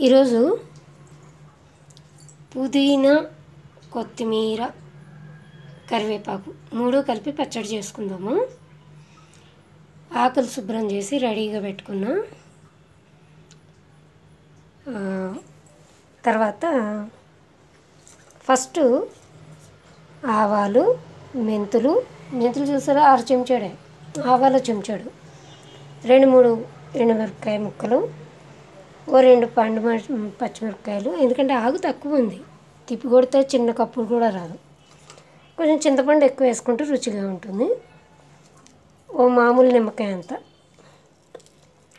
ఈరోజు పుదీనా, కొత్తిమీర, కరివేపాకు మూడు కలిపి పచ్చడి చేసుకుందాము. ఆకులు శుభ్రం చేసి రెడీగా పెట్టుకున్నా. తర్వాత ఫస్ట్ ఆవాలు, మెంతులు చూసారా 6 చెంచాడే, ఆవాలు చెంచాడు, 2-3 ఎండుమిరపకాయ ముక్కలు, ఓ 2 పండు పచ్చిమిరపకాయలు. ఎందుకంటే ఆకు తక్కువ ఉంది, తిప్పి కొడితే చిన్న కప్పులు కూడా రాదు. కొంచెం చింతపండు ఎక్కువ వేసుకుంటే రుచిగా ఉంటుంది. ఓ మామూలు నిమ్మకాయ అంత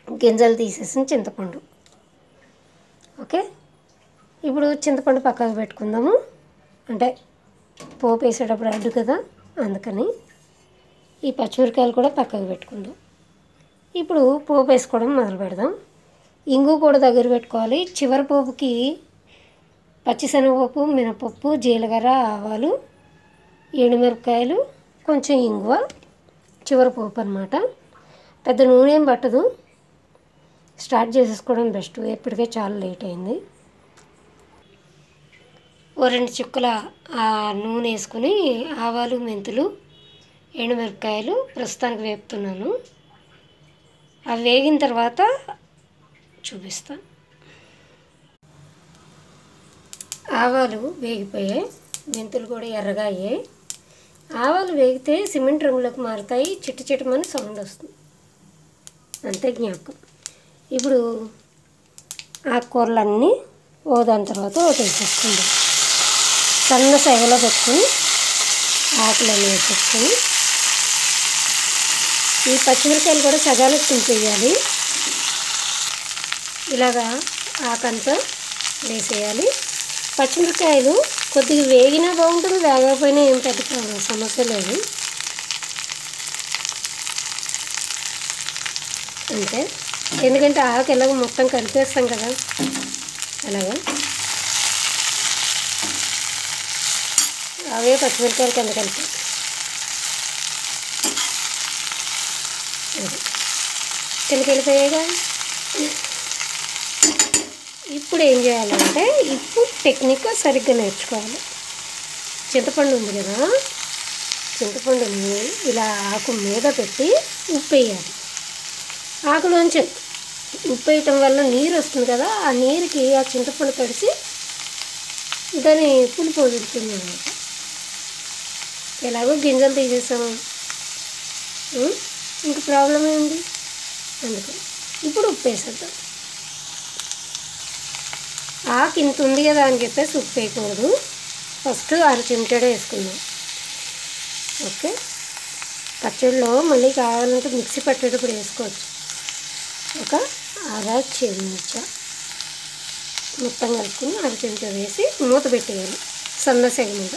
గింజలు తీసేసిన చింతపండు. ఓకే, ఇప్పుడు చింతపండు పక్కకు పెట్టుకుందాము. అంటే పోపు వేసేటప్పుడు అడ్డు కదా, అందుకని ఈ పచ్చిమిరపకాయలు కూడా పక్కకు పెట్టుకుందాం. ఇప్పుడు పోపు వేసుకోవడం మొదలు పెడదాం. ఇంగు కూడా దగ్గర పెట్టుకోవాలి. చివరి పోపుకి పచ్చిశనగపప్పు, మినపప్పు, జీలకర్ర, ఆవాలు, ఎండుమిరపకాయలు, కొంచెం ఇంగువ, చివరి పోపు అన్నమాట. పెద్ద నూనె ఏం పట్టదు, స్టార్ట్ చేసేసుకోవడం బెస్ట్. ఎప్పటికే చాలా లేట్ అయింది. ఓ 2 చుక్కల నూనె వేసుకొని ఆవాలు, మెంతులు, ఎండుమిరపకాయలు ప్రస్తుతానికి వేపుతున్నాను. అవి వేగిన తర్వాత చూపిస్తాను. ఆవాలు వేగిపోయాయి, మెంతులు కూడా ఎర్రగా అయ్యాయి. ఆవాలు వేగితే సిమెంట్ రంగులోకి మారుతాయి, చిట్టమని సౌండ్ వస్తుంది, అంతే జ్ఞాపకం. ఇప్పుడు ఆకుకూరలన్నీ దాని తర్వాత వేసేసుకుందాం. సన్న సెగలో పెట్టుకుని ఆకులన్నీ వేసేసుకొని ఈ పచ్చిమిరపకాయలు కూడా సగాలకు తుంపేయాలి. ఇలాగా ఆకంతా వేసేయాలి. పచ్చిమిరపకాయలు కొద్దిగా వేగినా బాగుంటుంది, వేగకపోయినా ఏం పెద్ద సమస్య లేదు. అంతే, ఎందుకంటే ఆకు ఎలాగో మొత్తం కలిపేస్తాం కదా, అలాగా అవే పచ్చిమిరపకాయలు కింద కలిపి కిందకి వెళ్ళిపోయాయిగా. ఇప్పుడు ఏం చేయాలంటే, ఇప్పుడు టెక్నిక్ సరిగ్గా నేర్చుకోవాలి. చింతపండు ఉంది కదా, చింతపండుని ఇలా ఆకు మీద పెట్టి ఉప్పు వేయాలి. ఆకులోంచి ఉప్పు వేయటం వల్ల నీరు వస్తుంది కదా, ఆ నీరుకి ఆ చింతపండు తడిసి దాని పులుపు వదులుతుంది అన్నమాట. ఎలాగో గింజలు తీసేసాము, ఇంక ప్రాబ్లం ఏంది, అందుకని ఇప్పుడు ఉప్పు వేసేద్దాం. ఆకు ఇంత ఉంది కదా అని చెప్పేసి ఉప్పు వేయకూడదు, ఫస్ట్ 6 చెంచాడే వేసుకుందాం. ఓకే, పచ్చడిలో మళ్ళీ కావాలంటే మిక్సీ పట్టేటప్పుడు వేసుకోవచ్చు. ఒక 1/2 చెంచా మొత్తం కలుపుకొని 1/2 చెంచా వేసి మూత పెట్టేయాలి సన్న సెగ మీద.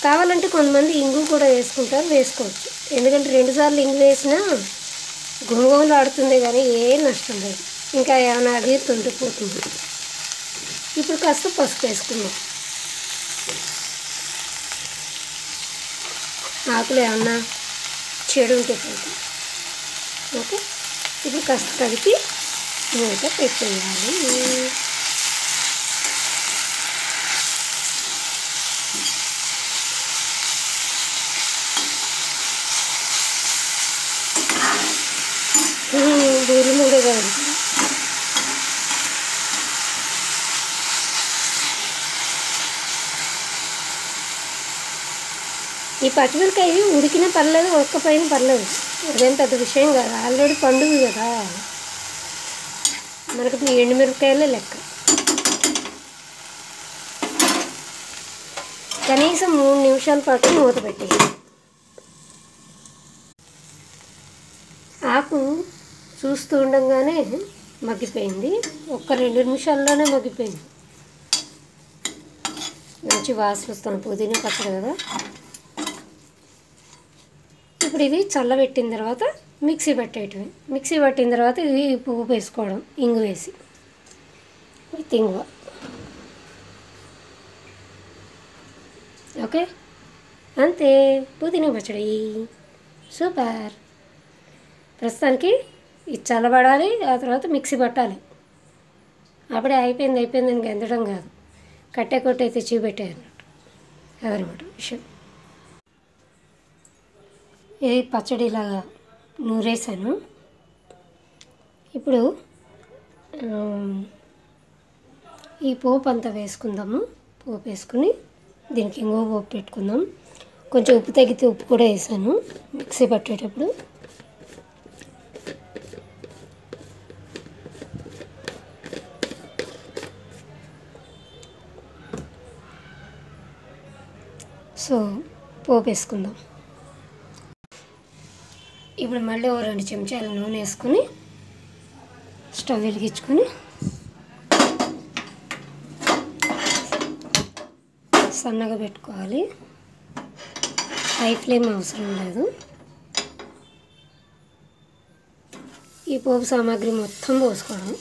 కావాలంటే కొంతమంది ఇంగు కూడా వేసుకుంటారు, వేసుకోవచ్చు. ఎందుకంటే 2 సార్లు ఇంగు వేసినా గుమగుమలు ఆడుతుంది కానీ ఏం నష్టం లేదు, ఇంకా ఏమైనా అది తుండిపోతుంది. ఇప్పుడు కాస్త పసుపు వేసుకుందాం. ఆకులు ఏమన్నా చెడు ఉంటే పోతుంది. ఓకే, ఇప్పుడు కాస్త కలిపి మూత పెట్టేయాలి. బూరి మూడే కాదు, ఈ పచ్చిమిరకాయ ఉడికినా పర్లేదు, ఉడకపోయినా పర్లేదు, అదేం పెద్ద విషయం కాదు. ఆల్రెడీ పండుగ కదా, మనకి ఎండుమిరపకాయలే లెక్క. కనీసం 3 నిమిషాల పాటు మూత పెట్టేయాలి. ఆకు చూస్తూ ఉండగానే మగ్గిపోయింది, ఒక్క 2 నిమిషాల్లోనే మగ్గిపోయింది. మంచి వాసన వస్తుంది, పుదీనా పచ్చడి కదా. ఇప్పుడు ఇది చల్లబెట్టిన తర్వాత మిక్సీ పట్టేయటమే. మిక్సీ పట్టిన తర్వాత ఇది పువ్వు వేసుకోవడం, ఇంగు వేసి విత్ ఇంగువ. ఓకే, అంతే, పుదీనా పచ్చడి సూపర్. ప్రస్తుతానికి ఇది చల్లబడాలి, ఆ తర్వాత మిక్సీ పట్టాలి. అప్పుడే అయిపోయిందని గెంతడం కాదు, కట్టే కొట్టే తెచ్చి పెట్టే అన్నట్టు. అదనమాట విషయం. ఇది పచ్చడిలాగా నూరేసాను. ఇప్పుడు ఈ పోపు అంతా వేసుకుందాము. పోపు వేసుకుని దీనికి ఇంకో పోపు పెట్టుకుందాం. కొంచెం ఉప్పు తగ్గితే ఉప్పు కూడా వేసాను మిక్సీ పట్టేటప్పుడు. సో పోపు వేసుకుందాం. ఇప్పుడు మళ్ళీ 2 చెంచాల నూనె వేసుకొని స్టవ్ వెలిగించుకొని సన్నగా పెట్టుకోవాలి. హై ఫ్లేమ్ అవసరం లేదు. ఈ పోపు సామాగ్రి మొత్తం పోసుకోవడం.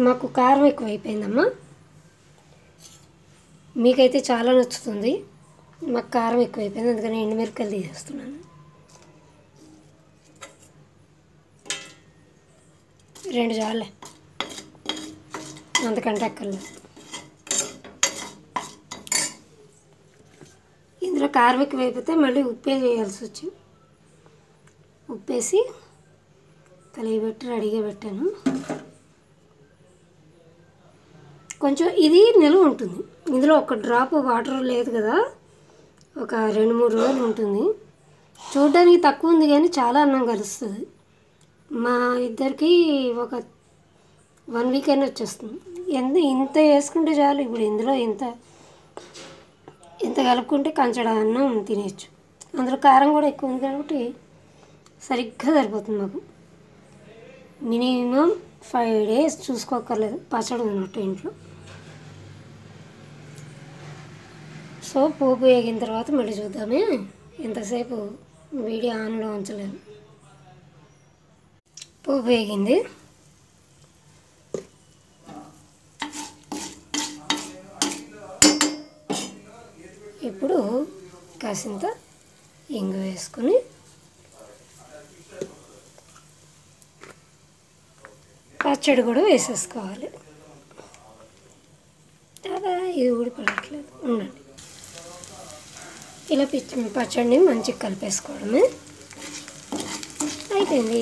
మాకు కారం ఎక్కువ అయిపోయిందమ్మా. మీకైతే చాలా నచ్చుతుంది, మాకు కారం ఎక్కువైపోయింది, అందుకని ఎండుమిరపకాయలు తీసేస్తున్నాను. 2 చాలే, అంతకంటే అక్కర్లేదు. ఇందులో కారం ఎక్కువైపోతే మళ్ళీ ఉప్పే వేయాల్సి వచ్చింది. ఉప్పేసి కలిగిపెట్టి రెడీగా పెట్టాను. కొంచెం ఇది నిల్వ ఉంటుంది. ఇందులో ఒక డ్రాప్ వాటర్ లేదు కదా, ఒక 2-3 రోజులు ఉంటుంది. చూడడానికి తక్కువ ఉంది కానీ చాలా అన్నం కలుస్తుంది. మా ఇద్దరికి ఒక 1 వీక్ అయినా వచ్చేస్తుంది. ఇంత వేసుకుంటే చాలు. ఇప్పుడు ఇందులో ఇంత కలుపుకుంటే కంచడ అన్నం తినేయచ్చు. అందులో కారం కూడా ఎక్కువ ఉంది కాబట్టి సరిగ్గా సరిపోతుంది మాకు. మినిమం 5 days చూసుకోక్కర్లేదు పచ్చడి ఉన్నట్టు ఇంట్లో. సో పోపు వేగిన తర్వాత మళ్ళీ చూద్దామే. ఎంతసేపు వీడియో ఆన్లో ఉంచలేదు. పోపు వేగింది. ఇప్పుడు కాసింత ఇంగు వేసుకొని పచ్చడి కూడా వేసేసుకోవాలి. ఇది ఊడిపడట్లేదు, ఉండండి. ఇలా పచ్చడిని మంచిగా కలిపేసుకోవడమే అయిపోయింది.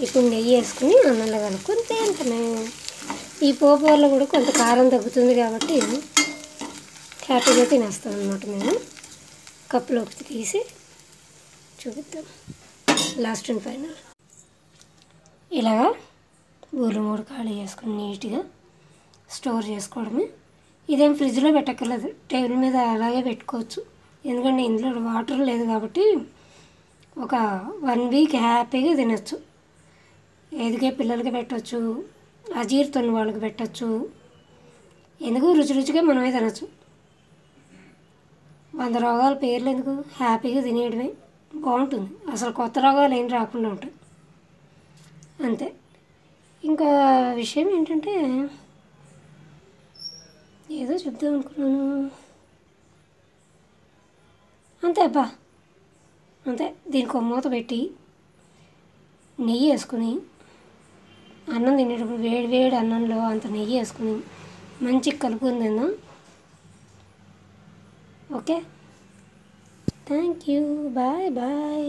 ఇప్పుడు నెయ్యి వేసుకుని అన్నంలో కలుపుకొని తింటామే. ఈ పోపు వల్ల కూడా కొంత కారం తగ్గుతుంది కాబట్టి హ్యాపీగా తినేస్తాం అన్నమాట. మేము కప్పులోకి తీసి చూపిద్దాం. లాస్ట్ అండ్ ఫైనల్ ఇలాగా బూరెలు 3 ఖాళీ చేసుకుని నీట్గా స్టోర్ చేసుకోవడమే. ఇదేం ఫ్రిడ్జ్లో పెట్టక్కర్లేదు, టేబుల్ మీద అలాగే పెట్టుకోవచ్చు. ఎందుకంటే ఇందులో వాటర్ లేదు కాబట్టి ఒక 1 వీక్ హ్యాపీగా తినచ్చు. ఎదిగే పిల్లలకి పెట్టచ్చు, అజీర్తున్న వాళ్ళకి పెట్టచ్చు. ఎందుకు రుచిగా మనమే తినచ్చు. 100 రోగాల పేర్లు ఎందుకు, హ్యాపీగా తినేయడమే బాగుంటుంది. అసలు కొత్త రోగాలు ఏం రాకుండా ఉంటాయి అంతే. ఇంకా విషయం ఏంటంటే ఏదో చెప్దాం అనుకున్నాను, అంతే అబ్బా అంతే. దీనికి మూత పెట్టి నెయ్యి వేసుకుని అన్నం తినేటప్పుడు వేడి అన్నంలో అంత నెయ్యి వేసుకుని మంచిగా కలుపుకొని తిందాం. Okay, thank you, bye bye.